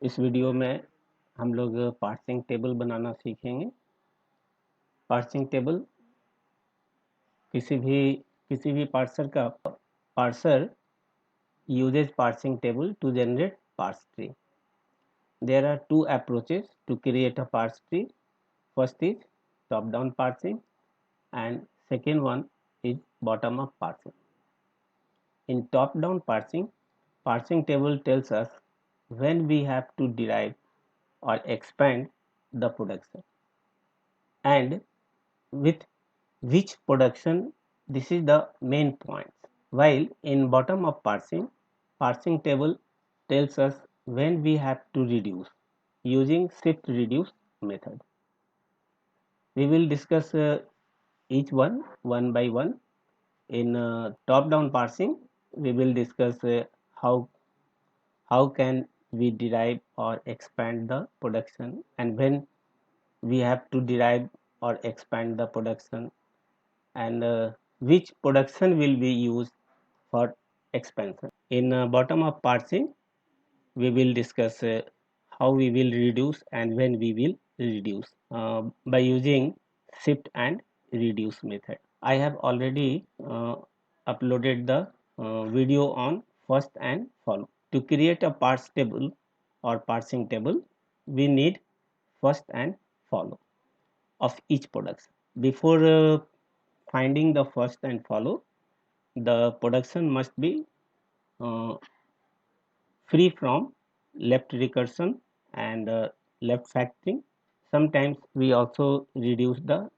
इस वीडियो में हम लोग पार्सिंग टेबल बनाना सीखेंगे। पार्सिंग टेबल किसी भी parser uses parsing table to generate parse tree. There are two approaches to create a parse tree. First is top down parsing and second one is bottom up parsing. In top down parsing table tells us when we have to derive or expand the production and with which production. This is the main point. While in bottom up parsing table tells us when we have to reduce using shift reduce method. We will discuss each one by one. In top down parsing we will discuss how can we derive or expand the production and when we have to derive or expand the production and which production will be used for expansion. In bottom up parsing we will discuss how we will reduce and when we will reduce by using shift and reduce method. I have already uploaded the video on first and follow. To create a parse table or parsing table, we need first and follow of each production. Before finding the first and follow, the production must be uh, free from left recursion and left factoring. Sometimes we also reduce the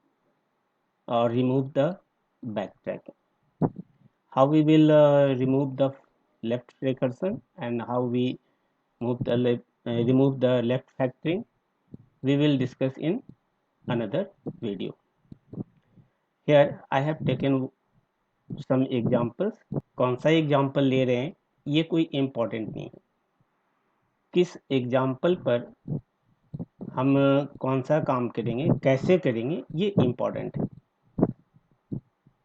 or remove the backtracking. How we will remove the left recursion and how we remove the left factoring, we will discuss in another video. Here I have taken some examples. कौन सा example ले रहे हैं ये कोई important नहीं है, किस एग्जाम्पल पर हम कौन सा काम करेंगे कैसे करेंगे ये इम्पोर्टेंट है।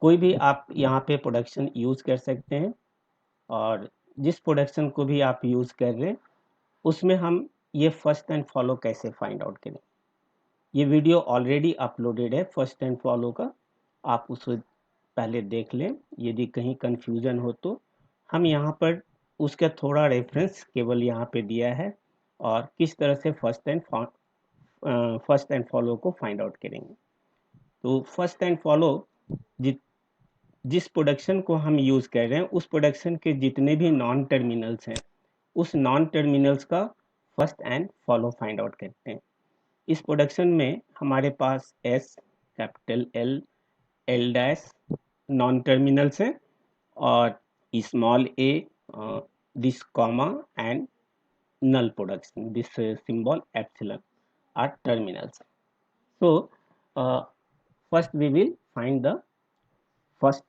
कोई भी आप यहाँ पे प्रोडक्शन यूज़ कर सकते हैं और जिस प्रोडक्शन को भी आप यूज़ कर रहे हैं उसमें हम ये फर्स्ट एंड फॉलो कैसे फाइंड आउट करें। ये वीडियो ऑलरेडी अपलोडेड है फर्स्ट एंड फॉलो का, आप उसे पहले देख लें। यदि कहीं कन्फ्यूज़न हो तो हम यहाँ पर उसका थोड़ा रेफरेंस केवल यहाँ पे दिया है और किस तरह से फर्स्ट एंड फॉलो को फाइंड आउट करेंगे। तो फर्स्ट एंड फॉलो जिस प्रोडक्शन को हम यूज़ कर रहे हैं उस प्रोडक्शन के जितने भी नॉन टर्मिनल्स हैं उस नॉन टर्मिनल्स का first and follow find out करते हैं। इस प्रोडक्शन में हमारे पास S, capital L, L dash non terminals हैं और small A, this comma and null production, this symbol epsilon are terminals. So first we will find the first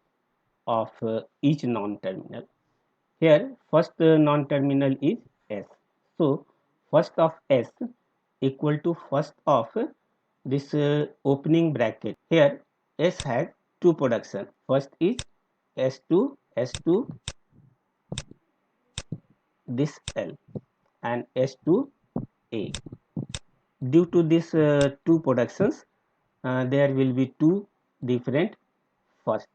of each non-terminal. Here first non-terminal is S. So first of S equal to first of this opening bracket. Here S has two production. First is S2 this L and S2A. Due to these two productions there will be two different first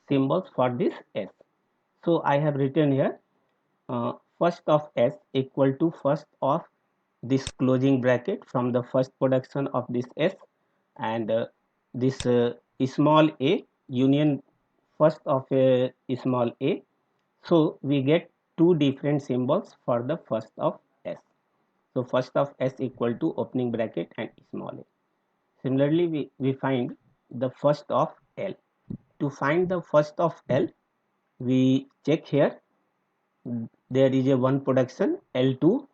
symbols for this S. So I have written here first of S equal to first of this closing bracket from the first production of this S and this small a union first of a small a. So we get two different symbols for the first of S. So first of S equal to opening bracket and small a. Similarly we find the first of L. To find the first of L we check here, there is a one production L2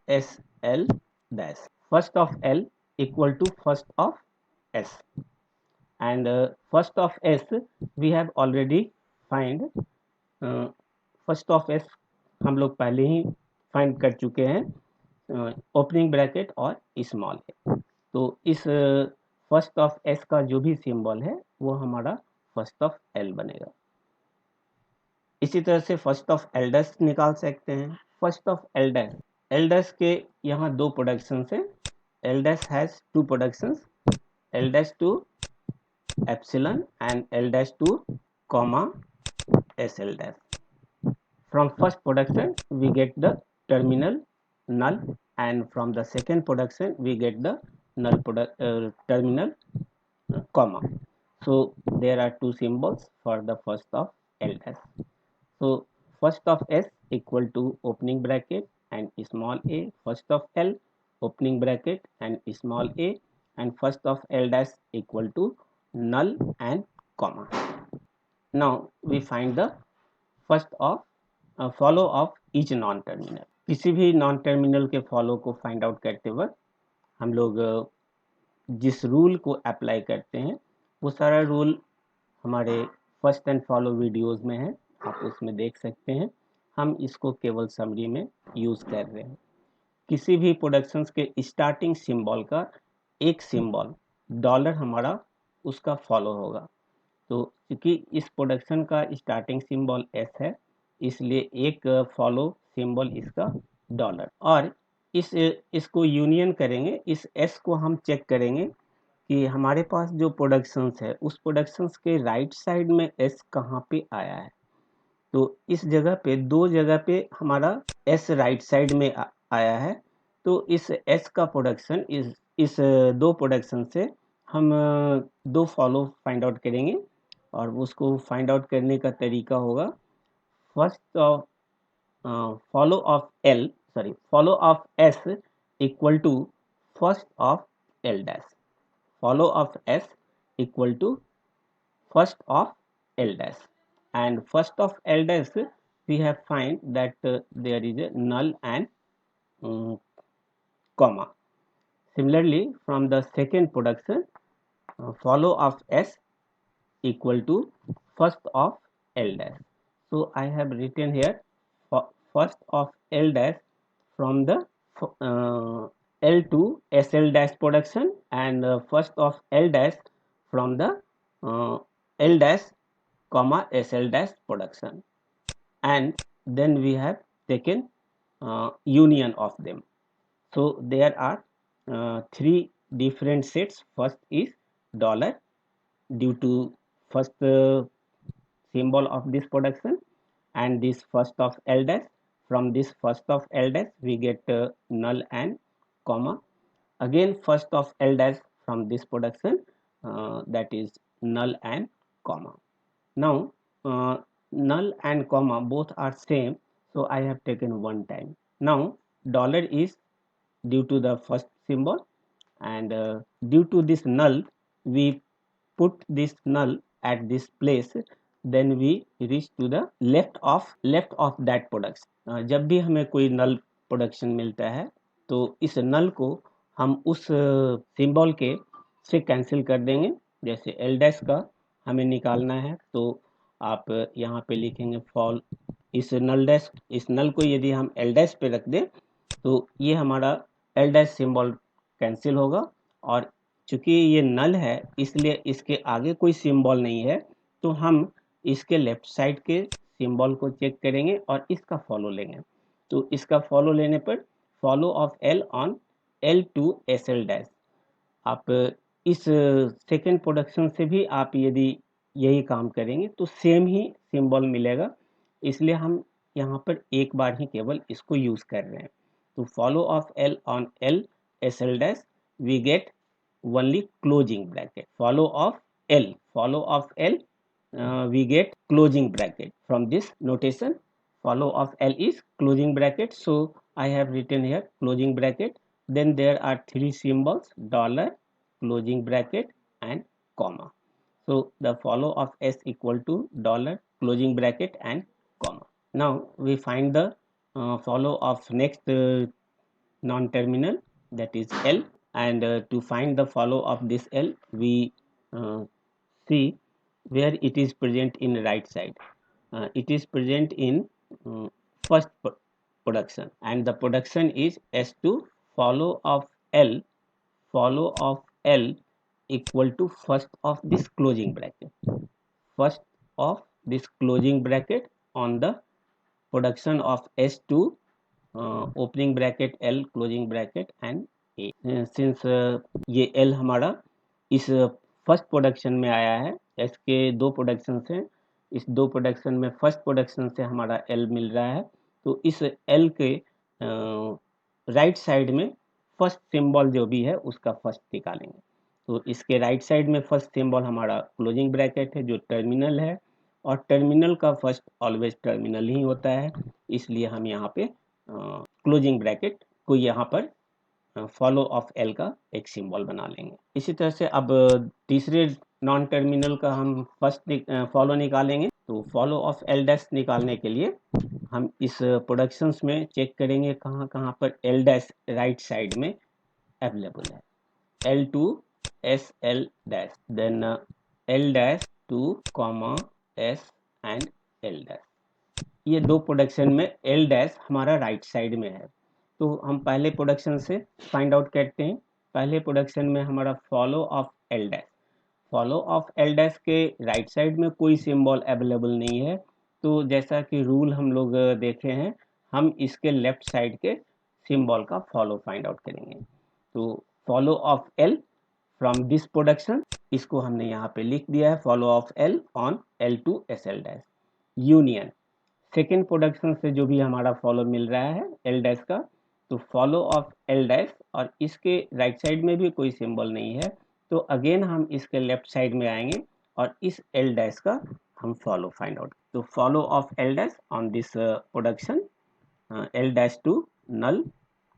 SL dash. First of L equal to first of S and first of S we have already find first of S हम लोग पहले ही find कर चुके हैं opening bracket और small है। तो इस फर्स्ट ऑफ एस का जो भी सिंबल है वो हमारा फर्स्ट ऑफ एल बनेगा। इसी तरह से फर्स्ट ऑफ एल डैश निकाल सकते हैं। First of L dash, L dash के यहाँ दो प्रोडक्शन है, L dash has two productions, L dash to epsilon and L dash to comma S L dash. From first production we get the terminal null, and from the second production we get the null terminal comma. So there are two symbols for the first of L dash. So first of S equal to opening bracket and small a, first of L opening bracket and small a, and first of L dash equal to null and comma. Now we find the first of follow of each non terminal. किसी भी non terminal के follow को find out करते वक्त हम लोग जिस rule को अप्लाई करते हैं वो सारा रूल हमारे फर्स्ट एंड फॉलो वीडियोस में है, आप उसमें देख सकते हैं. हम इसको केवल समरी में यूज़ कर रहे हैं. किसी भी प्रोडक्शंस के स्टार्टिंग सिंबल का एक सिंबल डॉलर हमारा उसका फॉलो होगा. तो क्योंकि इस प्रोडक्शन का स्टार्टिंग सिंबल एस है, इसलिए एक फॉलो सिंबल इसका डॉलर. और इसको यूनियन करेंगे, इस एस को हम चेक करेंगे कि हमारे पास जो प्रोडक्शंस है उस प्रोडक्शंस के राइट साइड में एस कहाँ पे आया है. तो इस जगह पे, दो जगह पे हमारा एस राइट साइड में आया है. तो इस एस का प्रोडक्शन इस दो प्रोडक्शन से हम दो फॉलो फाइंड आउट करेंगे, और उसको फाइंड आउट करने का तरीका होगा first of follow of L, sorry follow of S equal to first of L dash. Follow of S equal to first of L dash, and first of L dash we have find that there is a null and comma. Similarly from the second production follow of S equal to first of L dash. So I have written here first of L dash from the L to SL dash production, and first of L dash from the L dash comma SL dash production, and then we have taken union of them. So there are three different sets. First is dollar due to first symbol of this production, and this first of L dash. From this first of L dash we get null and comma. Again first of L dash from this production, that is null and comma. Now null and comma both are same, so I have taken one time. Now dollar is due to the first symbol, and due to this null we put this null at this place, then we reach to the left of that production. जब भी हमें कोई null production मिलता है तो इस null को हम उस सिंबल के से कैंसिल कर देंगे. जैसे एल डैश का हमें निकालना है तो आप यहाँ पे लिखेंगे फॉल, इस नल डैश, इस नल को यदि हम एल डैश पे रख दें तो ये हमारा एल डैश सिंबल कैंसिल होगा. और चूंकि ये नल है इसलिए इसके आगे कोई सिंबल नहीं है, तो हम इसके लेफ्ट साइड के सिंबल को चेक करेंगे और इसका फॉलो लेंगे. तो इसका फॉलो लेने पर follow of L on L to S L dash. आप इस सेकेंड प्रोडक्शन से भी आप यदि यही काम करेंगे तो सेम ही सिंबल मिलेगा, इसलिए हम यहाँ पर एक बार ही केवल इसको यूज कर रहे हैं. तो follow of L on L S L dash we get only closing bracket. Follow of L we get closing bracket. From this notation follow of L is closing bracket, so I have written here closing bracket. Then there are three symbols, dollar, closing bracket and comma. So the follow of S equal to dollar, closing bracket and comma. Now we find the follow of next non-terminal, that is L, and to find the follow of this L we see where it is present in right side. It is present in first production, and the production is S2 follow of L equal to first of this closing bracket, first of this closing bracket on the production of S2 opening bracket L closing bracket and A. Since ये L हमारा इस first production में आया है, S के दो production हैं, इस दो प्रोडक्शन में फर्स्ट प्रोडक्शन से हमारा एल मिल रहा है, तो इस एल के राइट साइड में फर्स्ट सिंबल जो भी है उसका फर्स्ट निकालेंगे। तो इसके राइट साइड में फर्स्ट सिंबल हमारा क्लोजिंग ब्रैकेट है जो टर्मिनल है, और टर्मिनल का फर्स्ट ऑलवेज टर्मिनल ही होता है, इसलिए हम यहाँ पे क्लोजिंग ब्रैकेट को यहाँ पर फॉलो ऑफ एल का एक सिंबल बना लेंगे। इसी तरह से अब तीसरे नॉन टर्मिनल का हम फर्स्ट फॉलो निकालेंगे। तो फॉलो ऑफ एल डैश निकालने के लिए हम इस प्रोडक्शंस में चेक करेंगे कहाँ कहाँ पर एल डैश राइट साइड में अवेलेबल है। L to S L dash, then L dash to comma S and L dash. ये दो प्रोडक्शन में एल डैश हमारा राइट साइड में है, तो हम पहले प्रोडक्शन से फाइंड आउट करते हैं। पहले प्रोडक्शन में हमारा follow of L dash, follow of L dash के राइट साइड में कोई सिंबल अवेलेबल नहीं है, तो जैसा कि रूल हम लोग देखे हैं, हम इसके लेफ्ट साइड के सिंबल का फॉलो फाइंड आउट करेंगे। तो follow of L from this production, इसको हमने यहाँ पे लिख दिया है, follow of L on L to S L dash union second production से जो भी हमारा फॉलो मिल रहा है एल डैश का, तो फॉलो ऑफ एल डैश, और इसके राइट साइड में भी कोई सिंबल नहीं है, तो अगेन हम इसके लेफ्ट साइड में आएंगे और इस एल डैश का हम फॉलो फाइंड आउट। तो follow of L dash on this production L dash to null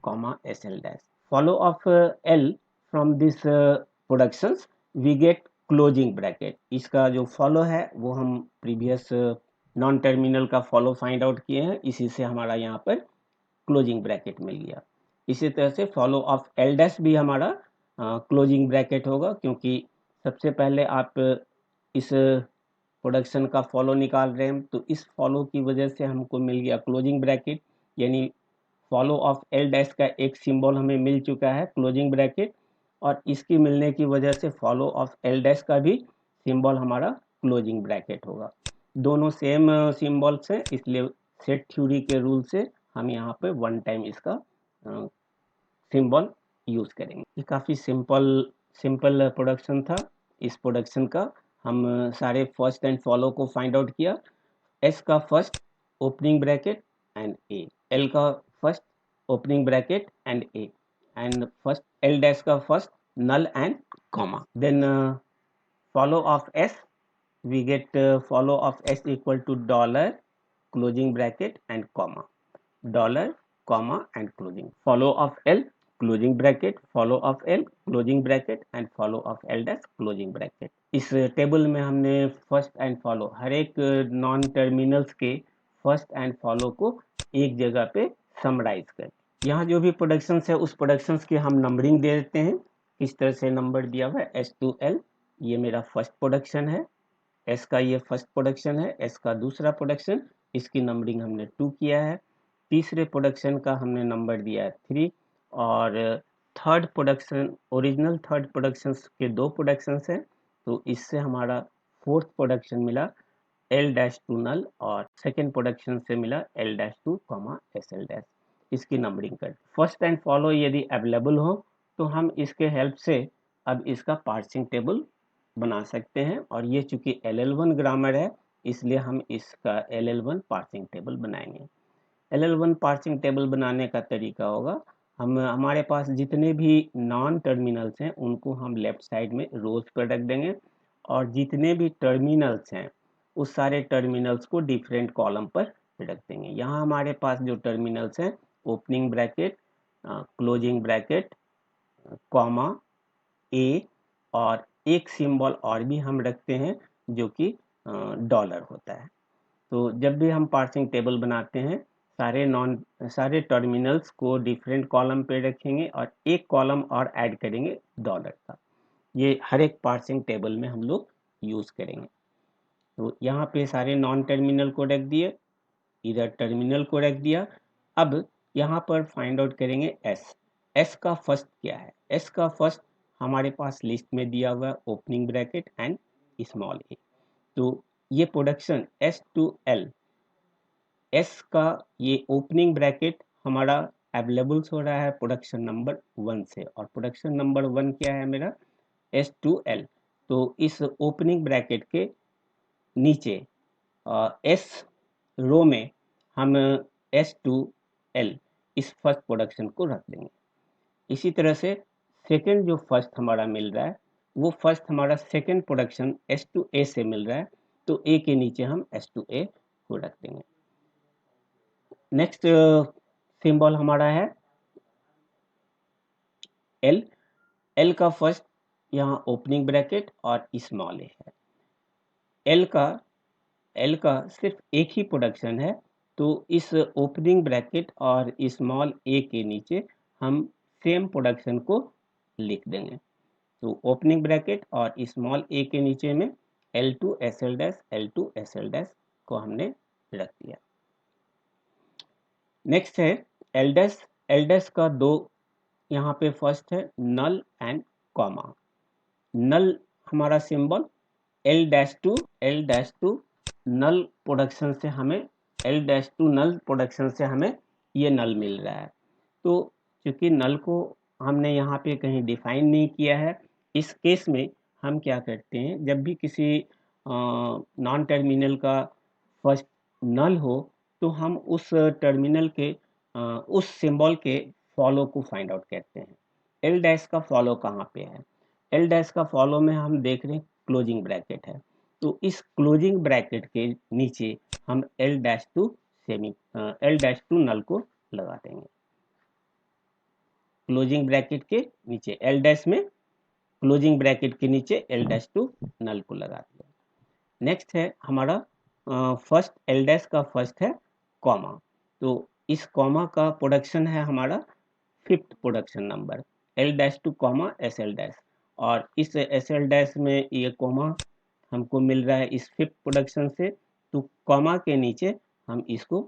comma S L dash, follow of L from this productions we get closing bracket. इसका जो follow है वो हम previous non terminal का follow find out किए हैं, इसी से हमारा यहाँ पर क्लोजिंग ब्रैकेट मिल गया। इसी तरह से फॉलो ऑफ एल डैश भी हमारा क्लोजिंग ब्रैकेट होगा, क्योंकि सबसे पहले आप इस प्रोडक्शन का फॉलो निकाल रहे हैं, तो इस फॉलो की वजह से हमको मिल गया क्लोजिंग ब्रैकेट, यानी फॉलो ऑफ एल डैश का एक सिंबल हमें मिल चुका है क्लोजिंग ब्रैकेट, और इसकी मिलने की वजह से फॉलो ऑफ एल डैश का भी सिंबल हमारा क्लोजिंग ब्रैकेट होगा। दोनों सेम सिंबल्स हैं, इसलिए सेट थ्योरी के रूल से हम यहाँ पे वन टाइम इसका सिंबल यूज करेंगे। ये काफ़ी सिंपल प्रोडक्शन था। इस प्रोडक्शन का हम सारे फर्स्ट एंड फॉलो को फाइंड आउट किया। एस का first opening bracket and A, L का first opening bracket and A, and first L dash का first null and comma, then follow of s, we get follow of s equal to dollar closing bracket and comma, dollar comma and closing, follow of l closing bracket, follow of l closing bracket and follow of l dash closing bracket। इस table में हमने first and follow, हर एक non terminals के first and follow को एक जगह पे summarise कर, यहाँ जो भी प्रोडक्शंस है उस प्रोडक्शंस की हम नंबरिंग दे देते हैं। इस तरह से नंबर दिया हुआ है एस टू एल, ये मेरा फर्स्ट प्रोडक्शन है, एस का ये फर्स्ट प्रोडक्शन है, एस का दूसरा प्रोडक्शन, इसकी नंबरिंग हमने 2 किया है। तीसरे प्रोडक्शन का हमने नंबर दिया है 3, और third production, original third production के 2 प्रोडक्शंस हैं, तो इससे हमारा फोर्थ प्रोडक्शन मिला एल डैश टू नल, और सेकेंड प्रोडक्शन से मिला L dash to comma S L dash. इसकी नंबरिंग कर, फर्स्ट एंड फॉलो यदि अवेलेबल हो तो हम इसके हेल्प से अब इसका पार्सिंग टेबल बना सकते हैं, और ये चूंकि LL1 ग्रामर है इसलिए हम इसका LL1 पार्सिंग टेबल बनाएंगे। LL1 पार्सिंग टेबल बनाने का तरीका होगा, हम हमारे पास जितने भी नॉन टर्मिनल्स हैं उनको हम लेफ्ट साइड में रोज पर रख देंगे, और जितने भी टर्मिनल्स हैं उस सारे टर्मिनल्स को डिफरेंट कॉलम पर रख देंगे। यहाँ हमारे पास जो टर्मिनल्स हैं opening bracket, closing bracket, comma, A, और एक सिंबल और भी हम रखते हैं जो कि डॉलर होता है। तो जब भी हम पार्सिंग टेबल बनाते हैं सारे टर्मिनल्स को डिफरेंट कॉलम पे रखेंगे और एक कॉलम और ऐड करेंगे डॉलर का। ये हर एक पार्सिंग टेबल में हम लोग यूज करेंगे। तो यहाँ पे सारे नॉन टर्मिनल को रख दिए, इधर टर्मिनल को रख दिया। अब यहाँ पर फाइंड आउट करेंगे एस, एस का फर्स्ट क्या है, एस का फर्स्ट हमारे पास लिस्ट में दिया हुआ है opening bracket and small A, तो ये production S to L, S का ये ओपनिंग ब्रैकेट हमारा अवेलेबल्स हो रहा है प्रोडक्शन नंबर 1 से, और प्रोडक्शन नंबर 1 क्या है मेरा, S2L। तो इस ओपनिंग ब्रैकेट के नीचे एस रो में हम S2L इस फर्स्ट प्रोडक्शन को रख देंगे। इसी तरह से सेकंड जो फर्स्ट हमारा मिल रहा है वो फर्स्ट हमारा सेकंड प्रोडक्शन S2A से मिल रहा है, तो A के नीचे हम S2A को रख देंगे। नेक्स्ट सिंबल हमारा है L। L का फर्स्ट यहाँ ओपनिंग ब्रैकेट और स्मॉल ए है। L का सिर्फ एक ही प्रोडक्शन है, तो इस ओपनिंग ब्रैकेट और स्मॉल ए के नीचे हम सेम प्रोडक्शन को लिख देंगे। तो ओपनिंग ब्रैकेट और स्मॉल ए के नीचे में L2 SL dash L2 SL dash को हमने रख दिया। नेक्स्ट है L डैश। L डैश का दो यहाँ पे फर्स्ट है नल एंड कॉमा। नल हमारा सिंबल L-2 नल प्रोडक्शन से हमें L-2 नल प्रोडक्शन से हमें ये नल मिल रहा है। तो क्योंकि नल को हमने यहाँ पे कहीं डिफाइन नहीं किया है, इस केस में हम क्या करते हैं, जब भी किसी नॉन टर्मिनल का फर्स्ट नल हो तो हम उस टर्मिनल के उस सिंबल के फॉलो को फाइंड आउट करते हैं। एल डैश का फॉलो कहाँ पे है, एल डैश का फॉलो में हम देख रहे हैं क्लोजिंग ब्रैकेट है, तो इस क्लोजिंग ब्रैकेट के नीचे हम L-2 नल को लगा देंगे। क्लोजिंग ब्रैकेट के नीचे एल डैश में क्लोजिंग ब्रैकेट के नीचे L-2 नल को लगा दिया। नेक्स्ट है हमारा फर्स्ट एल डैश का फर्स्ट है कॉमा, तो इस कॉमा का प्रोडक्शन है हमारा fifth production number L-2 comma SL dash, और इस SL डैश में ये कॉमा हमको मिल रहा है इस फिफ्थ प्रोडक्शन से, तो कॉमा के नीचे हम इसको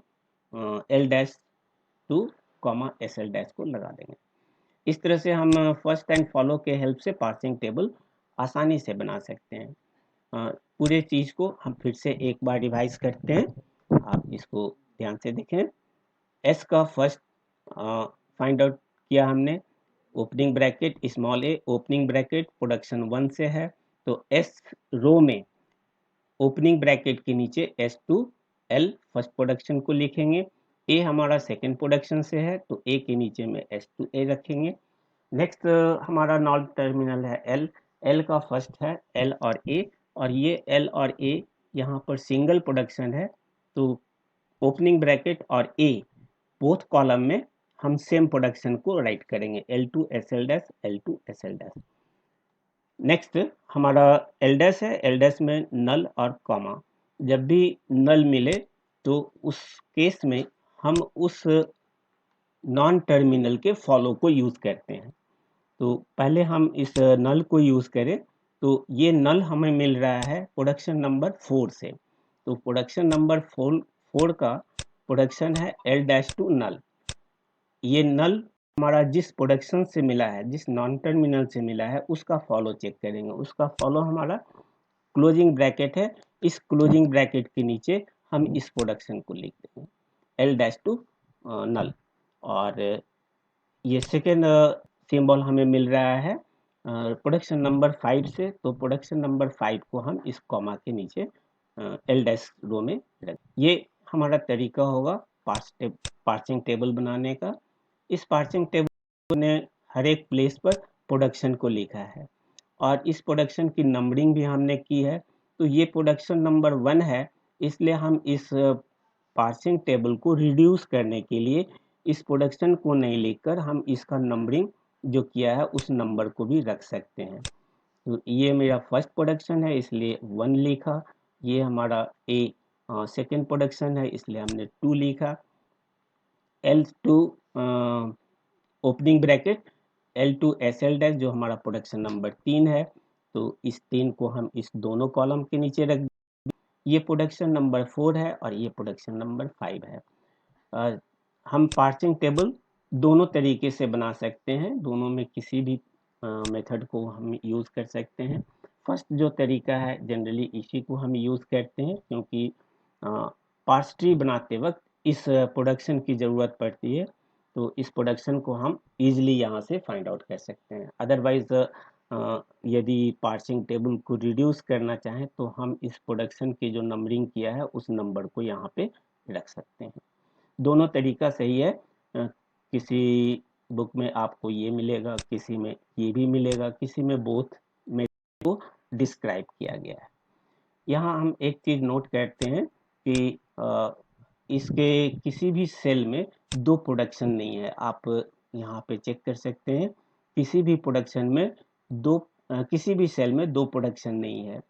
L-2 कॉमा SL डैश को लगा देंगे। इस तरह से हम फर्स्ट एंड फॉलो के हेल्प से पार्सिंग टेबल आसानी से बना सकते हैं। पूरे चीज़ को हम फिर से एक बार रिवाइज करते हैं, आप इसको ध्यान से देखें। एस का फर्स्ट फाइंड आउट किया हमने, ओपनिंग ब्रैकेट स्मॉल ए ओपनिंग ब्रैकेट प्रोडक्शन 1 से है, तो एस रो में ओपनिंग ब्रैकेट के नीचे S2L फर्स्ट प्रोडक्शन को लिखेंगे। ए हमारा सेकेंड प्रोडक्शन से है, तो ए के नीचे में S2A रखेंगे। नेक्स्ट हमारा नॉन टर्मिनल है L। L का फर्स्ट है L और A, और ये L और A यहाँ पर सिंगल प्रोडक्शन है, तो ओपनिंग ब्रैकेट और A बोथ कॉलम में हम सेम प्रोडक्शन को राइट करेंगे L2 SL dash L2 SL dash. Next हमारा एल डैश है, एल डैश में नल और कॉमा, जब भी नल मिले तो उस केस में हम उस नॉन टर्मिनल के फॉलो को यूज करते हैं। तो पहले हम इस नल को यूज करें, तो ये नल हमें मिल रहा है प्रोडक्शन नंबर 4 से, तो प्रोडक्शन नंबर 4 का प्रोडक्शन है L-2 नल। ये नल हमारा जिस प्रोडक्शन से मिला है, जिस नॉन टर्मिनल से मिला है, उसका फॉलो चेक करेंगे। उसका फॉलो हमारा क्लोजिंग ब्रैकेट है, इस क्लोजिंग ब्रैकेट के नीचे हम इस प्रोडक्शन को लिख देंगे L-2 नल। और ये सेकेंड सिंबल हमें मिल रहा है प्रोडक्शन नंबर 5 से, तो प्रोडक्शन नंबर 5 को हम इस कॉमा के नीचे एल डैश रो में रख। ये हमारा तरीका होगा पार्सिंग टेबल बनाने का। इस पार्सिंग टेबल ने हर एक प्लेस पर प्रोडक्शन को लिखा है, और इस प्रोडक्शन की नंबरिंग भी हमने की है। तो ये प्रोडक्शन नंबर 1 है, इसलिए हम इस पार्सिंग टेबल को रिड्यूस करने के लिए इस प्रोडक्शन को नहीं लिखकर हम इसका नंबरिंग जो किया है उस नंबर को भी रख सकते हैं। तो ये मेरा फर्स्ट प्रोडक्शन है, इसलिए 1 लिखा। ये हमारा ए सेकेंड प्रोडक्शन है, इसलिए हमने 2 लिखा। L2 opening bracket L2 SL dash जो हमारा प्रोडक्शन नंबर 3 है, तो इस 3 को हम इस दोनों कॉलम के नीचे रख। ये प्रोडक्शन नंबर 4 है और ये प्रोडक्शन नंबर 5 है। हम पार्सिंग टेबल दोनों तरीके से बना सकते हैं, दोनों में किसी भी मेथड को हम यूज़ कर सकते हैं। फर्स्ट जो तरीका है जनरली इसी को हम यूज़ करते हैं, क्योंकि पार्स ट्री बनाते वक्त इस प्रोडक्शन की ज़रूरत पड़ती है। तो इस प्रोडक्शन को हम इजीली यहाँ से फाइंड आउट कर सकते हैं। अदरवाइज यदि पार्सिंग टेबल को रिड्यूस करना चाहें तो हम इस प्रोडक्शन की जो नंबरिंग किया है उस नंबर को यहाँ पे रख सकते हैं। दोनों तरीका सही है। किसी बुक में आपको ये मिलेगा, किसी में ये भी मिलेगा, किसी में बोथ में को डिस्क्राइब किया गया है। यहाँ हम एक चीज नोट करते हैं कि इसके किसी भी सेल में दो प्रोडक्शन नहीं है। आप यहाँ पे चेक कर सकते हैं, किसी भी प्रोडक्शन में किसी भी सेल में दो प्रोडक्शन नहीं है।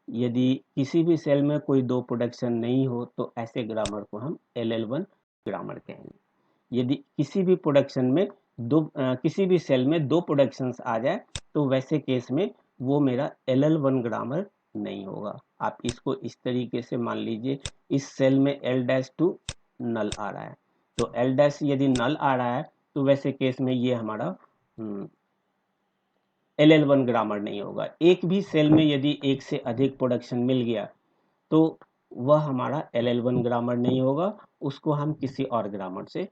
यदि किसी भी सेल में कोई दो प्रोडक्शन नहीं हो तो ऐसे ग्रामर को हम LL1 ग्रामर कहेंगे। यदि किसी भी प्रोडक्शन में किसी भी सेल में दो प्रोडक्शंस आ जाए तो वैसे केस में वो मेरा LL1 ग्रामर नहीं होगा। आप इसको इस तरीके से मान लीजिए, इस सेल में L-2 नल आ रहा है, तो L- यदि नल आ रहा है तो वैसे केस में ये हमारा LL1 ग्रामर नहीं होगा। एक भी सेल में यदि एक से अधिक प्रोडक्शन मिल गया तो वह हमारा LL1 ग्रामर नहीं होगा, उसको हम किसी और ग्रामर से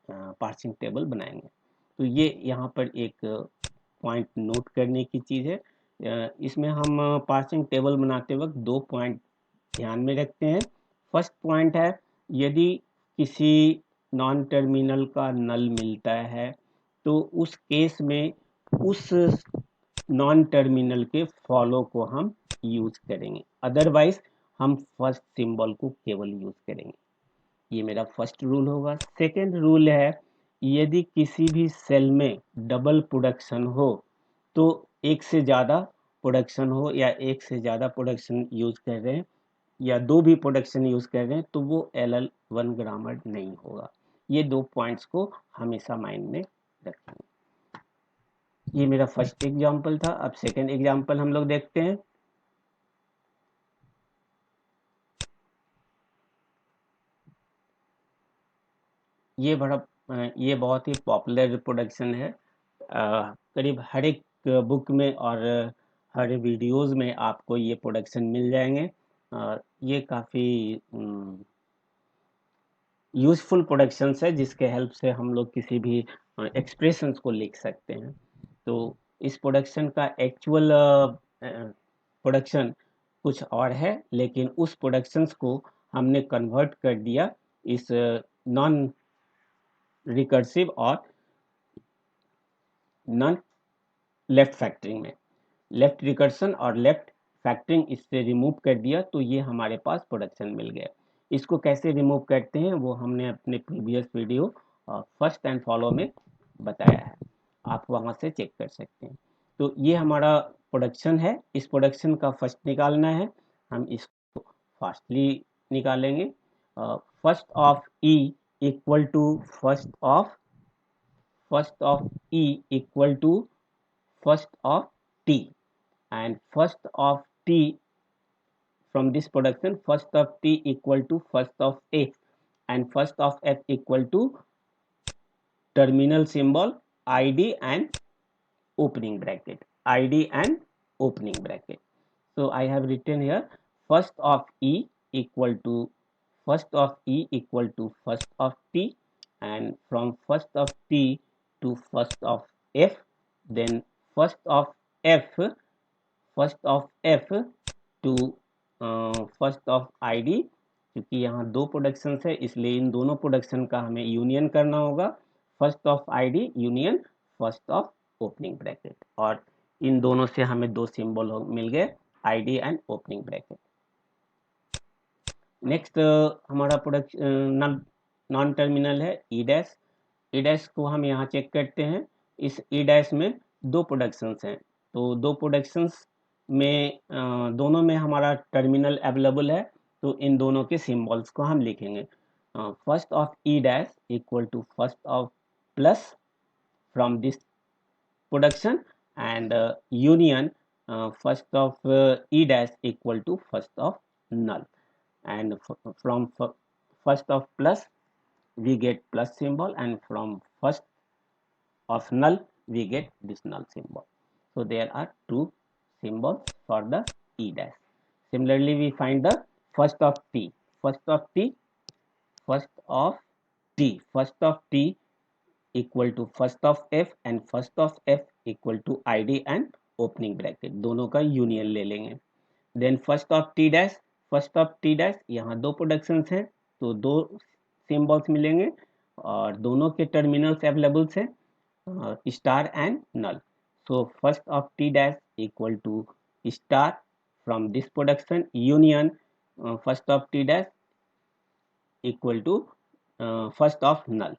पार्सिंग टेबल बनाएंगे। तो ये यहाँ पर एक पॉइंट नोट करने की चीज़ है। इसमें हम पार्सिंग टेबल बनाते वक्त दो पॉइंट ध्यान में रखते हैं। फर्स्ट पॉइंट है, यदि किसी नॉन टर्मिनल का नल मिलता है तो उस केस में उस नॉन टर्मिनल के फॉलो को हम यूज करेंगे, अदरवाइज हम फर्स्ट सिंबल को केवल यूज करेंगे। ये मेरा फर्स्ट रूल होगा। सेकेंड रूल है, यदि किसी भी सेल में डबल प्रोडक्शन हो तो एक से ज़्यादा प्रोडक्शन हो या एक से ज़्यादा प्रोडक्शन यूज कर रहे हैं या दो भी प्रोडक्शन यूज कर रहे हैं तो वो LL1 ग्रामर नहीं होगा। ये दो पॉइंट्स को हमेशा माइंड में रखेंगे। ये मेरा फर्स्ट एग्जाम्पल था। अब सेकेंड एग्जाम्पल हम लोग देखते हैं। ये बहुत ही पॉपुलर प्रोडक्शन है। करीब हर एक बुक में और हर वीडियोस में आपको ये प्रोडक्शन मिल जाएंगे। ये काफ़ी यूजफुल प्रोडक्शंस है जिसके हेल्प से हम लोग किसी भी एक्सप्रेशंस को लिख सकते हैं। तो इस प्रोडक्शन का एक्चुअल प्रोडक्शन कुछ और है, लेकिन उस प्रोडक्शंस को हमने कन्वर्ट कर दिया इस नॉन रिकर्सिव और नॉन लेफ्ट फैक्टरिंग में। लेफ्ट रिकर्सन और लेफ्ट फैक्टरिंग इससे रिमूव कर दिया तो ये हमारे पास प्रोडक्शन मिल गया। इसको कैसे रिमूव करते हैं वो हमने अपने previous video first and follow में बताया है, आप वहाँ से चेक कर सकते हैं। तो ये हमारा प्रोडक्शन है। इस प्रोडक्शन का फर्स्ट निकालना है, हम इसको फास्टली निकालेंगे। First of E equal to first of E equal to first of T, and first of T from this production, first of T equal to first of F, and first of F equal to terminal symbol ID and opening bracket, ID and opening bracket. So I have written here first of E equal to first of E equal to first of T, and from first of T to first of F, then first of F to first of ID। क्योंकि यहाँ दो production है इसलिए इन दोनों production का हमें union करना होगा। First of ID union first of opening bracket, और इन दोनों से हमें दो सिंबल मिल गए, ID and opening bracket. Next हमारा प्रोडक्शन नॉन टर्मिनल है E डैश। E डैश को हम यहाँ चेक करते हैं। इस E डैश में दो प्रोडक्शंस हैं, तो दो प्रोडक्शंस में दोनों में हमारा टर्मिनल अवेलेबल है, तो इन दोनों के सिंबल्स को हम लिखेंगे। First of E dash equal to first of plus from this production, and union first of E dash equal to first of null, and from first of plus we get plus symbol, and from first of null we get this null symbol. So there are two symbols for the E dash. Similarly we find the first of T, first of T equal to first of F and first of F equal to id and opening bracket, दोनों का union ले लेंगे। Then first of T dash, first of T dash, यहाँ दो productions हैं तो दो symbols मिलेंगे और दोनों के टर्मिनल्स अवेलेबल्स हैं star and null. So first of T dash equal to star from this production union first of T dash equal to first of null.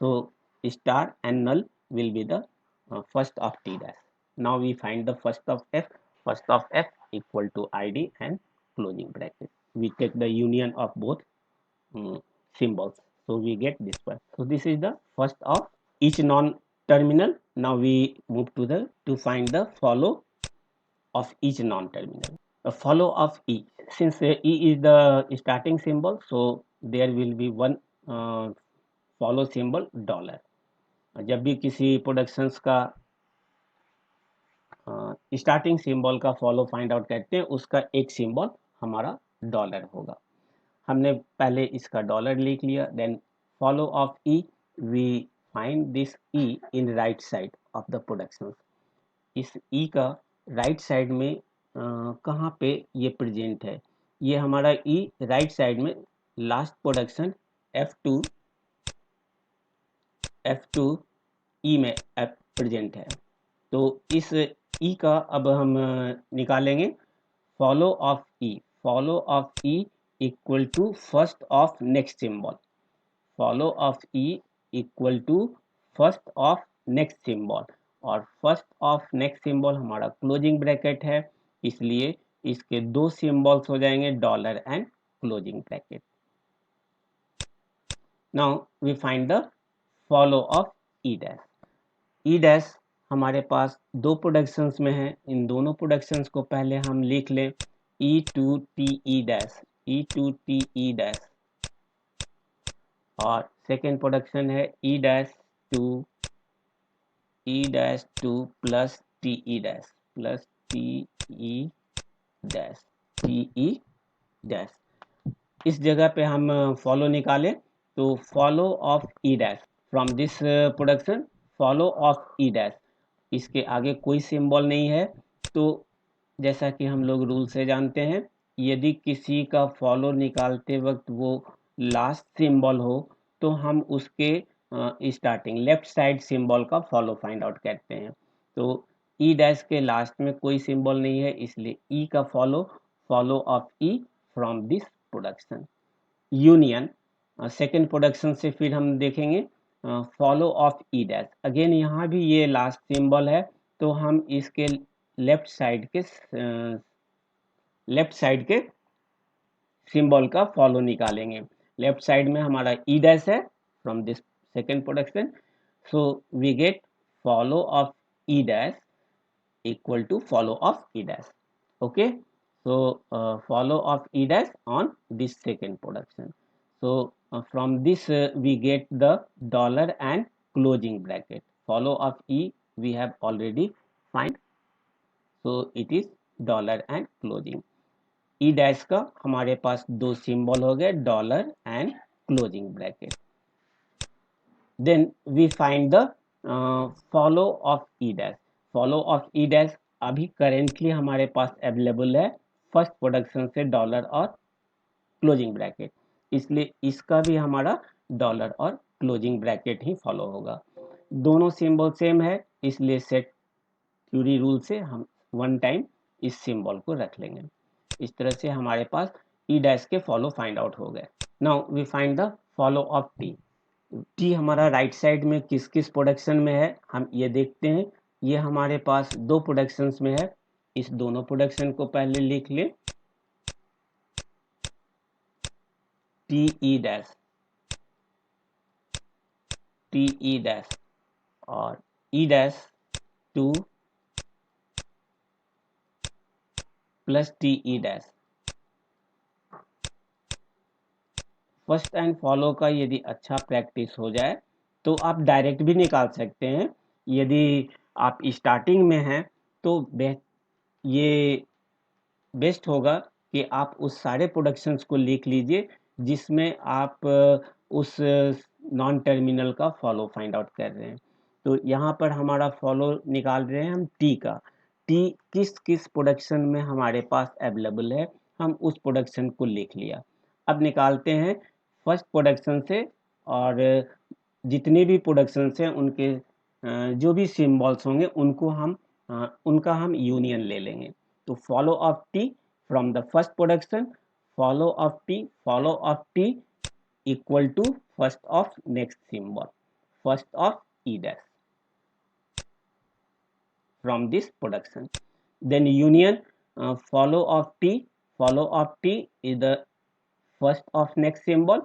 So star and null will be the first of T dash. Now we find the first of F. First of F equal to id and closing bracket. We take the union of both symbols. So we get this one. So this is the first of each non-terminal. Now we move to find the follow of each non-terminal. The follow of E. Since E is the starting symbol, so there will be one follow symbol dollar. जब भी किसी productions का starting symbol का follow find out करते हैं उसका एक symbol हमारा डॉलर होगा। हमने पहले इसका डॉलर लिख लिया। Then follow of E, we find this E in right side of the production. इस ई का राइट साइड में कहाँ पे ये प्रेजेंट है, ये हमारा ई राइट साइड में लास्ट प्रोडक्शन F2 ई में प्रेजेंट है। तो इस ई का अब हम निकालेंगे follow of E. Follow of E equal to first of next symbol. Follow of E equal to first of next symbol, और फर्स्ट ऑफ नेक्स्ट सिंबल हमारा क्लोजिंग ब्रैकेट है, इसलिए इसके दो सिंबल्स हो जाएंगे dollar and closing bracket. Now we find the follow of E dash. E dash हमारे पास दो प्रोडक्शंस में है, इन दोनों प्रोडक्शंस को पहले हम लिख लें E2TE डैश, E2TE डैश, और सेकेंड प्रोडक्शन है E dash two plus TE dash, plus TE dash, TE dash. इस जगह पे हम फॉलो निकालें तो follow of E dash from this production, follow of E dash, इसके आगे कोई सिंबल नहीं है। तो जैसा कि हम लोग रूल से जानते हैं, यदि किसी का फॉलो निकालते वक्त वो लास्ट सिंबल हो तो हम उसके स्टार्टिंग लेफ्ट साइड सिंबल का फॉलो फाइंड आउट करते हैं। तो ई डैश के लास्ट में कोई सिंबल नहीं है, इसलिए ई का follow of E from this production union. Second production से फिर हम देखेंगे follow of E dash. Again यहाँ भी ये लास्ट सिंबल है, तो हम इसके लेफ्ट साइड के सिंबल का फॉलो निकालेंगे। लेफ्ट साइड में हमारा ई डैश है from this second production, so we get follow of E dash equal to follow of E dash. Okay, so follow of E dash on this second production. So from this we get the dollar and closing bracket. Follow of E we have already find, so it is dollar and closing. E dash का हमारे पास दो symbol हो गए dollar and closing bracket. Then we find the follow of E dash. Follow of E dash अभी currently हमारे पास available है first production से डॉलर और क्लोजिंग ब्रैकेट, इसलिए इसका भी हमारा डॉलर और क्लोजिंग ब्रैकेट ही फॉलो होगा। दोनों सिंबल सेम है, इसलिए सेट थ्योरी रूल से हम वन टाइम इस सिंबल को रख लेंगे। इस तरह से हमारे पास ई डैश के फॉलो फाइंड आउट हो गए। Now we find the follow of T. T हमारा राइट साइड में किस किस प्रोडक्शन में है हम ये देखते हैं। ये हमारे पास दो प्रोडक्शंस में है, इस दोनों प्रोडक्शन को पहले लिख लें टी ई डैश और ई dash two plus T dash. First and follow का यदि अच्छा प्रैक्टिस हो जाए तो आप डायरेक्ट भी निकाल सकते हैं। यदि आप स्टार्टिंग में हैं तो ये बेस्ट होगा कि आप उस सारे प्रोडक्शंस को लिख लीजिए जिसमें आप उस नॉन टर्मिनल का फॉलो फाइंड आउट कर रहे हैं। तो यहाँ पर हमारा फॉलो निकाल रहे हैं हम टी का। टी किस किस प्रोडक्शन में हमारे पास अवेलेबल है, हम उस प्रोडक्शन को लिख लिया। अब निकालते हैं फर्स्ट प्रोडक्शन से, और जितने भी प्रोडक्शन हैं उनके जो भी सिम्बॉल्स होंगे उनका हम यूनियन ले लेंगे। तो follow of T from the first production, follow of T equal to first of next symbol, first of E dash from this production. Then union follow of T is the first of next symbol,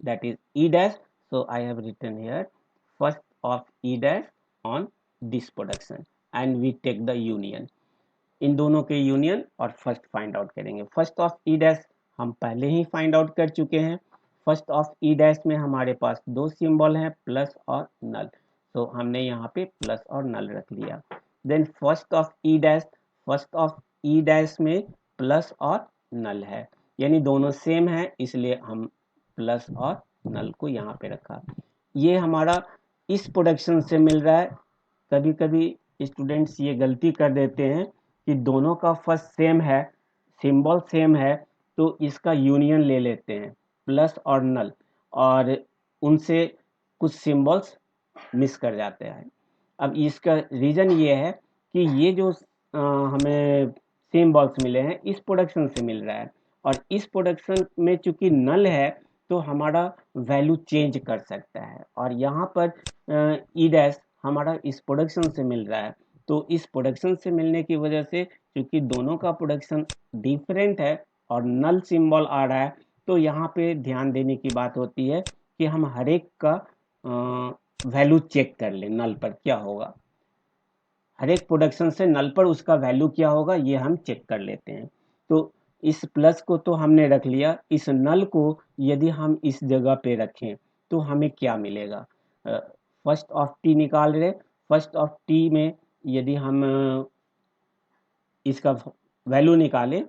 that is E dash. So I have written here first of E dash on this production, and we take the union. इन दोनों के union और first find out करेंगे। First of E dash हम पहले ही find out कर चुके हैं। First of E dash में हमारे पास दो सिंबल हैं, प्लस और नल, तो हमने यहाँ पे प्लस और नल रख लिया। Then first of E dash में प्लस और नल है, यानी दोनों सेम है, इसलिए हम प्लस और नल को यहाँ पे रखा। ये हमारा इस प्रोडक्शन से मिल रहा है। कभी कभी स्टूडेंट्स ये गलती कर देते हैं कि दोनों का फर्स्ट सेम है, सिंबल सेम है, तो इसका यूनियन ले लेते हैं प्लस और नल, और उनसे कुछ सिंबल्स मिस कर जाते हैं। अब इसका रीज़न ये है कि ये जो हमें सिंबल्स मिले हैं इस प्रोडक्शन से मिल रहा है, और इस प्रोडक्शन में चूंकि नल है तो हमारा वैल्यू चेंज कर सकता है, और यहाँ पर ई डैश हमारा इस प्रोडक्शन से मिल रहा है। तो इस प्रोडक्शन से मिलने की वजह से क्योंकि दोनों का प्रोडक्शन डिफरेंट है और नल सिंबल आ रहा है, तो यहाँ पे ध्यान देने की बात होती है कि हम हर एक का वैल्यू चेक कर लें, नल पर क्या होगा, हर एक प्रोडक्शन से नल पर उसका वैल्यू क्या होगा ये हम चेक कर लेते हैं। तो इस प्लस को तो हमने रख लिया, इस नल को यदि हम इस जगह पे रखें तो हमें क्या मिलेगा। फर्स्ट ऑफ टी निकाल रहे, फर्स्ट ऑफ टी में यदि हम इसका वैल्यू निकालें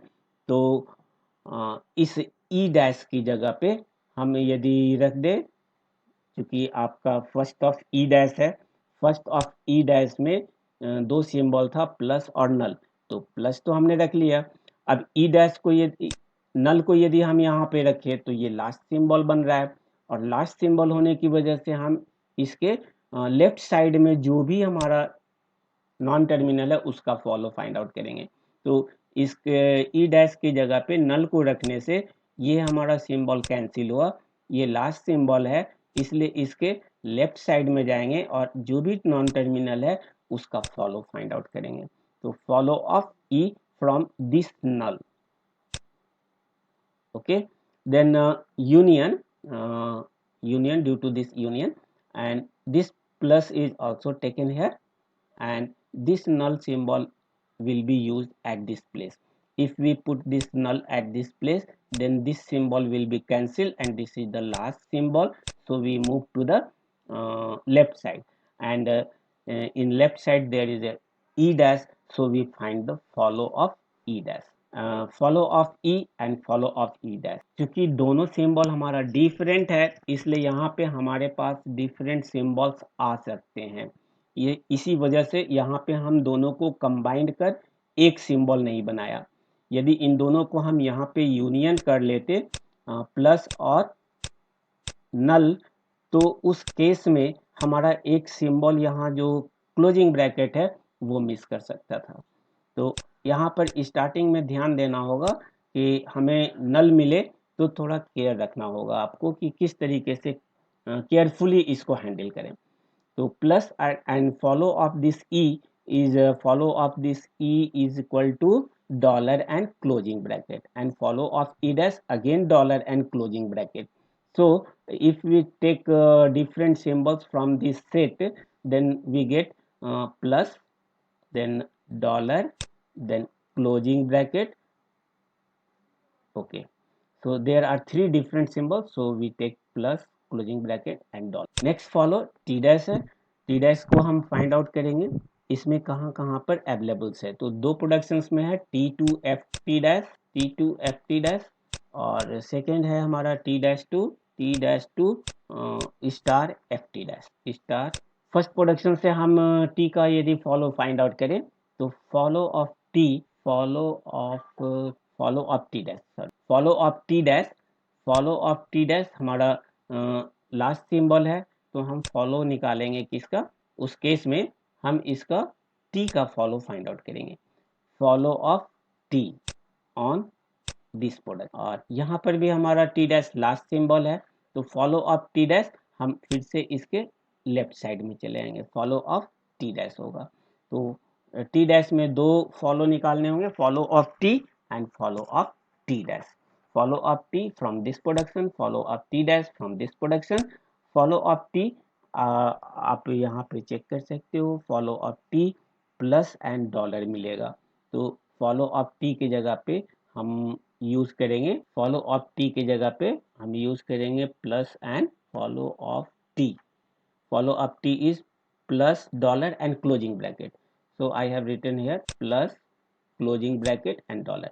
तो इस ई डैश की जगह पे हम यदि रख दें, क्योंकि आपका फर्स्ट ऑफ ई डैश है, फर्स्ट ऑफ ई डैश में दो सिंबल था प्लस और नल, तो प्लस तो हमने रख लिया। अब ई डैश को यदि नल को यदि हम यहाँ पे रखें तो ये लास्ट सिंबल बन रहा है, और लास्ट सिंबल होने की वजह से हम इसके लेफ्ट साइड में जो भी हमारा नॉन टर्मिनल है उसका फॉलो फाइंड आउट करेंगे। तो इसके ई डैश की जगह पे नल को रखने से ये हमारा सिंबल कैंसिल हुआ, ये लास्ट सिंबल है, इसलिए इसके लेफ्ट साइड में जाएंगे और जो भी नॉन टर्मिनल है उसका फॉलो फाइंड आउट करेंगे। तो follow of E from this null, okay, then union due to this union, and this plus is also taken here, and this null symbol will be used at this place. If we put this null at this place, then this symbol will be cancelled, and this is the last symbol, so we move to the left side, and in left side there is a e dash, so we find the follow of e dash, follow of E and follow of E dash. क्योंकि दोनों symbol हमारा different है इसलिए यहाँ पे हमारे पास different symbols आ सकते हैं, ये इसी वजह से यहाँ पे हम दोनों को कंबाइंड कर एक सिंबल नहीं बनाया। यदि इन दोनों को हम यहाँ पे यूनियन कर लेते प्लस और नल, तो उस केस में हमारा एक सिंबल यहाँ जो क्लोजिंग ब्रैकेट है वो मिस कर सकता था। तो यहाँ पर स्टार्टिंग में ध्यान देना होगा कि हमें नल मिले तो थोड़ा केयर रखना होगा आपको कि किस तरीके से केयरफुली इसको हैंडल करें। तो plus and follow of this E is equal to dollar and closing bracket, and follow of E dash again dollar and closing bracket. So if we take different symbols from this set, then we get plus, then dollar, then closing bracket. Okay, so there are three different symbols, so we take plus, closing bracket and dollar. Next follow t dash है, t dash को हम find out करेंगे इसमें कहाँ कहाँ पर availables है। तो दो प्रोडक्शंस में है T2FT डैश, और सेकेंड है हमारा T-2 T dash to star F T dash star. First production से हम टी का यदि फॉलो फाइंड आउट करें तो follow of T follow of T dash follow of T dash हमारा लास्ट सिंबल है, तो हम फॉलो निकालेंगे किसका, उस केस में हम इसका टी का फॉलो फाइंड आउट करेंगे, follow of T on this product. और यहाँ पर भी हमारा टी डैश लास्ट सिंबल है, तो फॉलो ऑफ टी डैश हम फिर से इसके लेफ्ट साइड में चले आएंगे, फॉलो ऑफ टी डैश होगा। तो टी डैश में दो फॉलो निकालने होंगे, follow of T and follow of T dash. Follow of T from this production, follow of T dash from this production. Follow of T आप यहाँ पे check कर सकते हो, follow of T plus and dollar मिलेगा, तो follow of T की जगह पे हम यूज करेंगे, फॉलो ऑफ टी की जगह पे हम यूज करेंगे plus and follow of T. Follow of T is plus dollar and closing bracket. So I have written here plus closing bracket and dollar.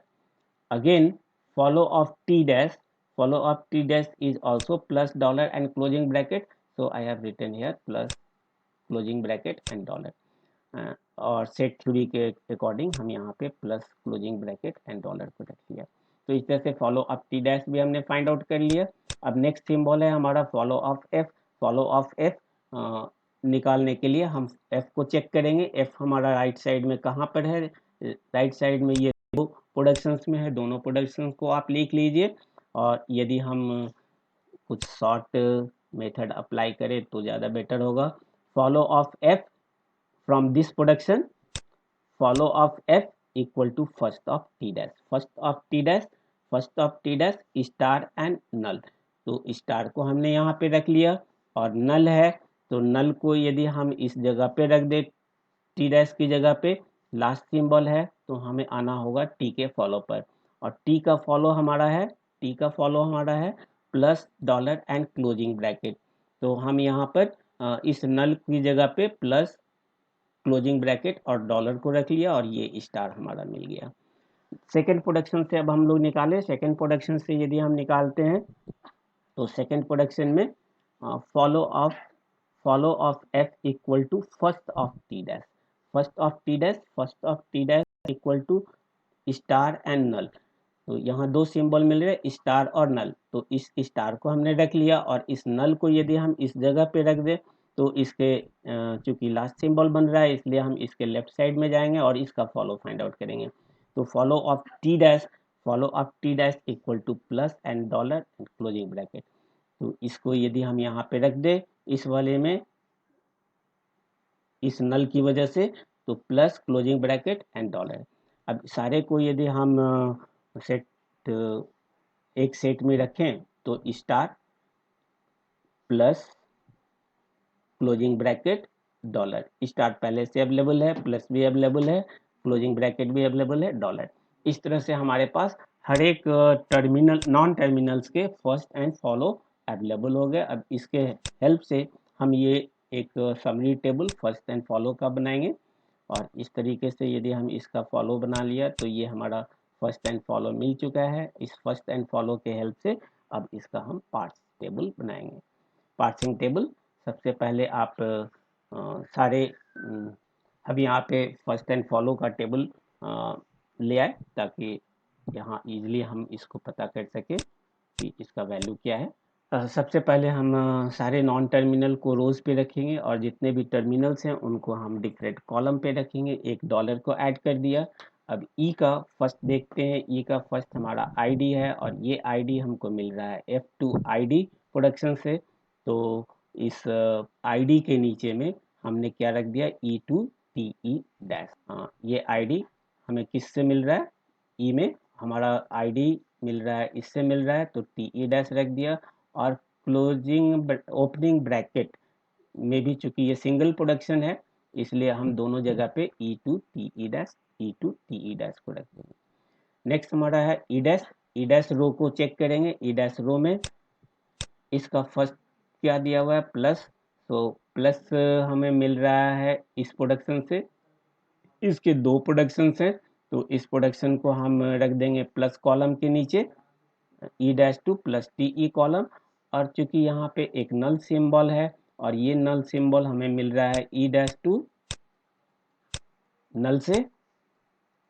Again, follow of T dash. Follow of T dash is also plus dollar and closing bracket. So I have written here plus closing bracket and dollar. और set theory के according हम यहाँ पे plus closing bracket and dollar को रख लिया। तो इस तरह से फॉलो ऑफ टी डैश भी हमने फाइंड आउट कर लिया। अब नेक्स्ट सिंबल है हमारा follow of F. Follow of F निकालने के लिए हम एफ को चेक करेंगे, एफ हमारा राइट साइड में कहाँ पर है, राइट साइड में ये दो प्रोडक्शंस में है, दोनों प्रोडक्शंस को आप लिख लीजिए। और यदि हम कुछ शॉर्ट मेथड अप्लाई करें तो ज़्यादा बेटर होगा। Follow of F from this production, follow of F equal to first of T dash, first of T dash, first of T dash star and null. तो स्टार को हमने यहाँ पे रख लिया और नल है, तो नल को यदि हम इस जगह पे रख दे, टी डैश की जगह पे लास्ट सिंबल है, तो हमें आना होगा टी के फॉलो पर। और टी का फॉलो हमारा है, टी का फॉलो हमारा है plus dollar and closing bracket. तो हम यहाँ पर इस नल की जगह पे प्लस क्लोजिंग ब्रैकेट और डॉलर को रख लिया और ये स्टार हमारा मिल गया। सेकेंड प्रोडक्शन से अब हम लोग निकाले, सेकेंड प्रोडक्शन से यदि हम निकालते हैं तो सेकेंड प्रोडक्शन में follow of F equal to first of T dash, first of T dash, first of T dash equal to star and null. तो यहाँ दो सिंबल मिल रहे स्टार और नल, तो इस स्टार को हमने रख लिया और इस नल को यदि हम इस जगह पे रख दें तो इसके चूंकि लास्ट सिंबल बन रहा है इसलिए हम इसके लेफ्ट साइड में जाएंगे और इसका फॉलो फाइंड आउट करेंगे। तो follow of T dash, follow of T dash equal two plus and dollar and closing bracket. तो इसको यदि हम यहाँ पे रख दे इस वाले में, इस नल की वजह से, तो plus closing bracket and dollar. अब सारे को यदि हम सेट एक सेट में रखें तो star plus closing bracket dollar, star पहले से अवेलेबल है, प्लस भी अवेलेबल है, क्लोजिंग ब्रैकेट भी अवेलेबल है, डॉलर। इस तरह से हमारे पास हर एक टर्मिनल नॉन टर्मिनल्स के फर्स्ट एंड फॉलो अवेलेबल हो गए। अब इसके हेल्प से हम ये एक summary table first and follow का बनाएंगे और इस तरीके से यदि हम इसका फॉलो बना लिया तो ये हमारा फर्स्ट एंड फॉलो मिल चुका है। इस फर्स्ट एंड फॉलो के हेल्प से अब इसका हम पार्ट्स टेबल बनाएंगे। पार्सिंग टेबल सबसे पहले आप सारे अब यहाँ पे फर्स्ट एंड फॉलो का टेबल ले आए ताकि यहाँ इजीली हम इसको पता कर सके कि इसका वैल्यू क्या है। सबसे पहले हम सारे नॉन टर्मिनल को रोज पे रखेंगे और जितने भी टर्मिनल्स हैं उनको हम डिफरेंट कॉलम पे रखेंगे। एक डॉलर को ऐड कर दिया। अब ई का फर्स्ट देखते हैं, ई का फर्स्ट हमारा आईडी है और ये आईडी हमको मिल रहा है F2 आईडी प्रोडक्शन से। तो इस आईडी के नीचे में हमने क्या रख दिया, E2 TE डैश। ये आईडी हमें किससे मिल रहा है, ई में हमारा आईडी मिल रहा है, इससे मिल रहा है, तो TE डैश रख दिया। और क्लोजिंग ओपनिंग ब्रैकेट में भी चूंकि ये सिंगल प्रोडक्शन है इसलिए हम दोनों जगह पे E2 TE dash, E2 TE dash को रख देंगे। नेक्स्ट हमारा है ई डैश। ई डैश रो को चेक करेंगे। ई डैश रो में इसका फर्स्ट क्या दिया हुआ है, प्लस। तो प्लस हमें मिल रहा है इस प्रोडक्शन से, इसके दो प्रोडक्शन हैं तो इस प्रोडक्शन को हम रख देंगे प्लस कॉलम के नीचे, ई dash two plus T E column. और चूंकि यहाँ पे एक नल सिंबल है और ये नल सिंबल हमें मिल रहा है E-2 नल से,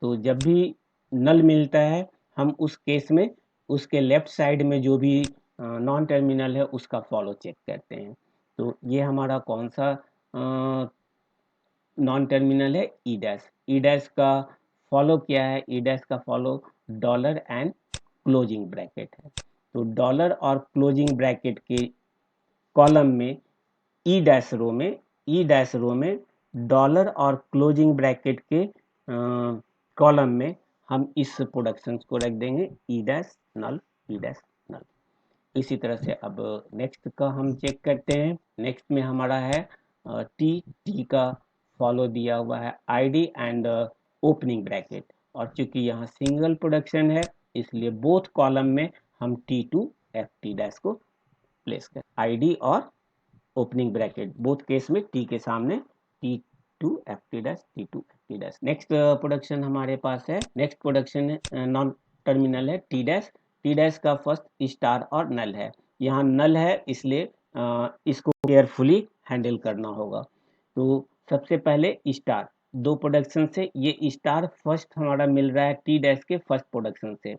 तो जब भी नल मिलता है हम उस केस में उसके लेफ्ट साइड में जो भी नॉन टर्मिनल है उसका फॉलो चेक करते हैं। तो ये हमारा कौन सा नॉन टर्मिनल है? ई डैश का फॉलो क्या है? ई डैश का follow dollar and closing bracket है। तो डॉलर और क्लोजिंग ब्रैकेट के कॉलम में ई डैश रो में डॉलर और क्लोजिंग ब्रैकेट के कॉलम में हम इस प्रोडक्शन को रख देंगे ई डैश नल, ई डैश नल। इसी तरह से अब नेक्स्ट का हम चेक करते हैं। नेक्स्ट में हमारा है टी का फॉलो दिया हुआ है आईडी एंड ओपनिंग ब्रैकेट, और चूंकि यहाँ सिंगल प्रोडक्शन है इसलिए बोथ कॉलम में हम T2 FT डैश को प्लेस कर, आईडी और ओपनिंग ब्रैकेट बोथ केस में टी के सामने T2 FT dash, T2 FT dash. Next production हमारे पास है, नेक्स्ट प्रोडक्शन नॉन टर्मिनल है टी डैश। टी डैश का फर्स्ट स्टार और नल है, यहाँ नल है इसलिए इसको केयरफुली हैंडल करना होगा। तो सबसे पहले स्टार, दो प्रोडक्शन से ये स्टार फर्स्ट हमारा मिल रहा है टी डैश के फर्स्ट प्रोडक्शन से।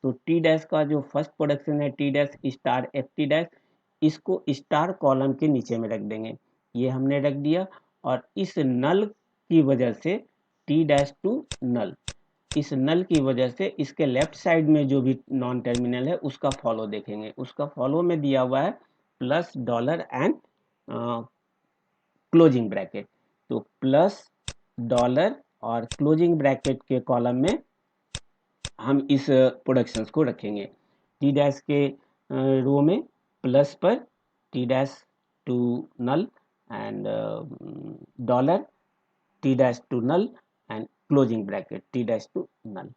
तो टी डैश का जो फर्स्ट प्रोडक्शन है T dash star FT dash, इसको स्टार कॉलम के नीचे में रख देंगे, ये हमने रख दिया। और इस नल की वजह से T-2 नल, इस नल की वजह से इसके लेफ्ट साइड में जो भी नॉन टर्मिनल है उसका फॉलो देखेंगे, उसका फॉलो में दिया हुआ है plus dollar and closing bracket. तो प्लस डॉलर और क्लोजिंग ब्रैकेट के कॉलम में हम इस प्रोडक्शंस को रखेंगे। टी डैश के रो में प्लस पर T-2 null and dollar T-2 null and closing bracket T-2 null।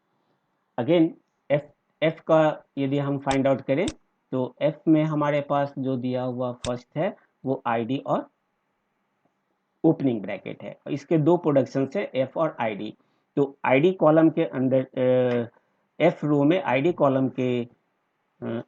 Again F का यदि हम फाइंड आउट करें तो F में हमारे पास जो दिया हुआ फर्स्ट है वो ID और ओपनिंग ब्रैकेट है, इसके दो प्रोडक्शन है F और ID। तो ID कॉलम के अंदर F रो में ID कॉलम के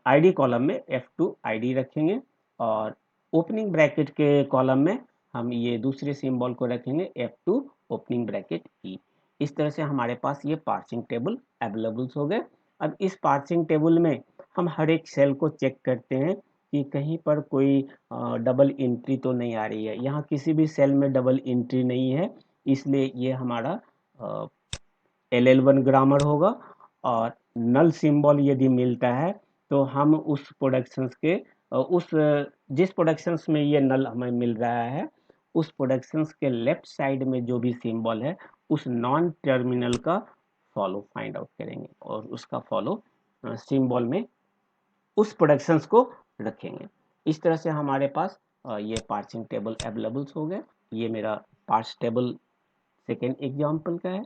आईडी कॉलम में F2 आईडी रखेंगे और ओपनिंग ब्रैकेट के कॉलम में हम ये दूसरे सिंबल को रखेंगे F2 ओपनिंग ब्रैकेट ई। इस तरह से हमारे पास ये पार्सिंग टेबल अवेलेबल हो गए। अब इस पार्सिंग टेबल में हम हर एक सेल को चेक करते हैं कि कहीं पर कोई डबल एंट्री तो नहीं आ रही है। यहाँ किसी भी सेल में डबल एंट्री नहीं है, इसलिए ये हमारा LL1 ग्रामर होगा। और नल सिंबल यदि मिलता है तो हम उस प्रोडक्शंस के उस जिस प्रोडक्शंस में ये नल हमें मिल रहा है उस प्रोडक्शंस के लेफ्ट साइड में जो भी सिंबल है उस नॉन टर्मिनल का फॉलो फाइंड आउट करेंगे और उसका फॉलो सिंबल में उस प्रोडक्शंस को रखेंगे। इस तरह से हमारे पास ये पार्सिंग टेबल अवेलेबल हो गए। ये मेरा पार्स टेबल सेकेंड एग्जाम्पल का है।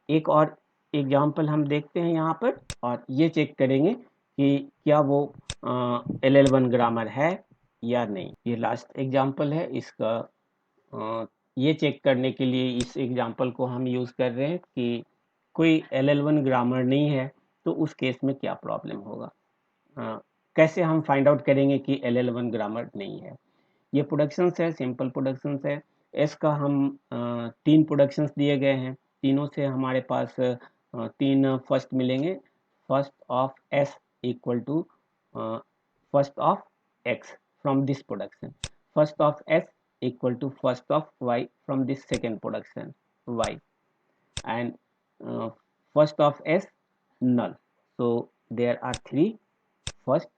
एक और एग्जाम्पल हम देखते हैं यहाँ पर और ये चेक करेंगे कि क्या वो LL1 ग्रामर है या नहीं। ये लास्ट एग्जाम्पल है, इसका ये चेक करने के लिए इस एग्जाम्पल को हम यूज़ कर रहे हैं कि कोई LL1 ग्रामर नहीं है तो उस केस में क्या प्रॉब्लम होगा। कैसे हम फाइंड आउट करेंगे कि LL1 ग्रामर नहीं है। ये प्रोडक्शंस है, सिंपल प्रोडक्शंस है। एस का हम तीन प्रोडक्शंस दिए गए हैं, तीनों से हमारे पास तीन फर्स्ट मिलेंगे। First of S equal to first of X from this production, first of S equal to first of y from this second production y, and first of s null. So there are three first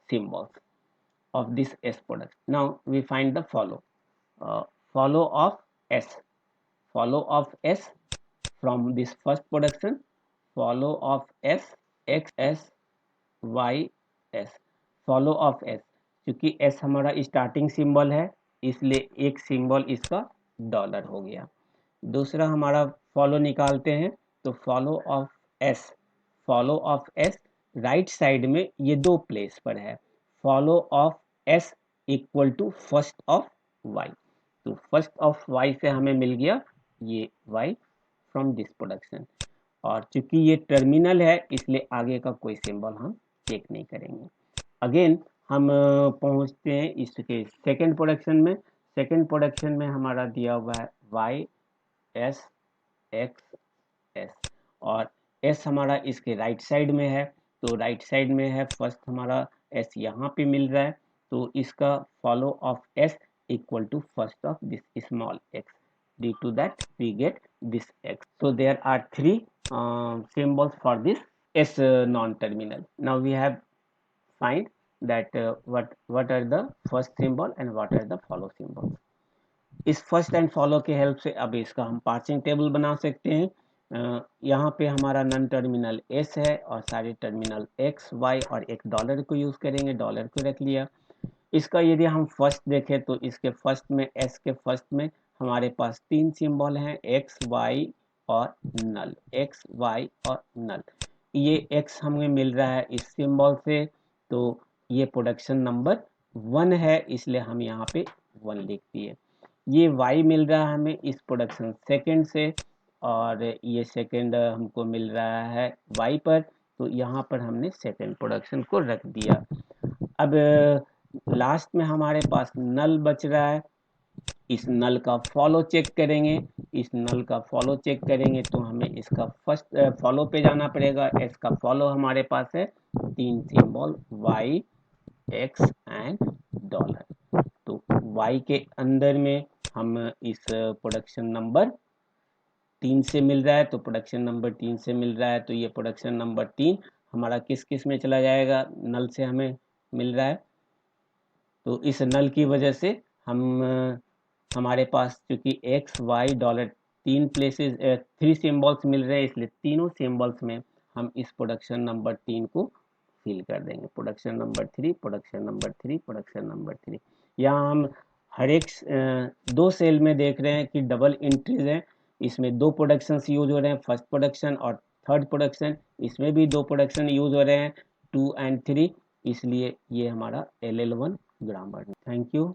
symbols of this S product. Now we find the follow. Follow of S. Follow of S from this first production. Follow of S X S Y S. Follow of S, क्योंकि S हमारा starting symbol है इसलिए एक symbol इसका dollar हो गया। दूसरा हमारा फॉलो निकालते हैं तो follow of s, follow of s right side में ये दो प्लेस पर है। Follow of S equal to first of y, तो फर्स्ट ऑफ वाई से हमें मिल गया ये वाई फ्रॉम दिस प्रोडक्शन। और चूंकि ये टर्मिनल है इसलिए आगे का कोई सिंबल हम चेक नहीं करेंगे। अगेन हम पहुंचते हैं इसके सेकंड प्रोडक्शन में। सेकंड प्रोडक्शन में हमारा दिया हुआ है वाई एस एक्स एस, और एस हमारा इसके राइट साइड में है, तो राइट साइड में है फर्स्ट हमारा एस यहाँ पे मिल रहा है, तो इसका follow of S equal to first of this small x, due to that we get this x. So there are three symbols for this s non-terminal. Now we have find that what are the first symbol and what are the follow symbols. इस first and follow के help से अब इसका हम parsing table बना सकते हैं। यहाँ पे हमारा नन टर्मिनल एस है और सारे टर्मिनल एक्स वाई और एक डॉलर को यूज करेंगे, डॉलर को रख लिया। इसका यदि हम फर्स्ट देखें तो इसके फर्स्ट में एस के फर्स्ट में हमारे पास तीन सिंबल हैं, एक्स वाई और नल, एक्स वाई और नल। ये एक्स हमें मिल रहा है इस सिंबल से, तो ये प्रोडक्शन नंबर 1 है, इसलिए हम यहाँ पे 1 लिख दिए। ये वाई मिल रहा है हमें इस प्रोडक्शन सेकंड से, और ये सेकंड हमको मिल रहा है वाई पर, तो यहाँ पर हमने सेकंड प्रोडक्शन को रख दिया। अब लास्ट में हमारे पास नल बच रहा है, इस नल का फॉलो चेक करेंगे। इस नल का फॉलो चेक करेंगे तो हमें इसका फर्स्ट फॉलो पे जाना पड़ेगा। इसका फॉलो हमारे पास है तीन symbol y x and dollar, तो वाई के अंदर में हम इस प्रोडक्शन नंबर 3 से मिल रहा है, तो प्रोडक्शन नंबर 3 से मिल रहा है, तो ये प्रोडक्शन नंबर 3 हमारा किस किस में चला जाएगा, नल से हमें मिल रहा है, तो इस नल की वजह से हम हमारे पास चूंकि एक्स वाई डॉलर तीन प्लेसेस 3 सिंबल्स मिल रहे हैं, इसलिए तीनों सिंबल्स में हम इस प्रोडक्शन नंबर 3 को फिल कर देंगे। Production number 3, production number 3, production number 3। यहाँ हम हर एक दो सेल में देख रहे हैं कि डबल एंट्रीज हैं, इसमें दो प्रोडक्शंस यूज हो रहे हैं, फर्स्ट प्रोडक्शन और थर्ड प्रोडक्शन, इसमें भी दो प्रोडक्शन यूज हो रहे हैं 2 and 3, इसलिए ये हमारा LL1 ग्रामर। Thank you.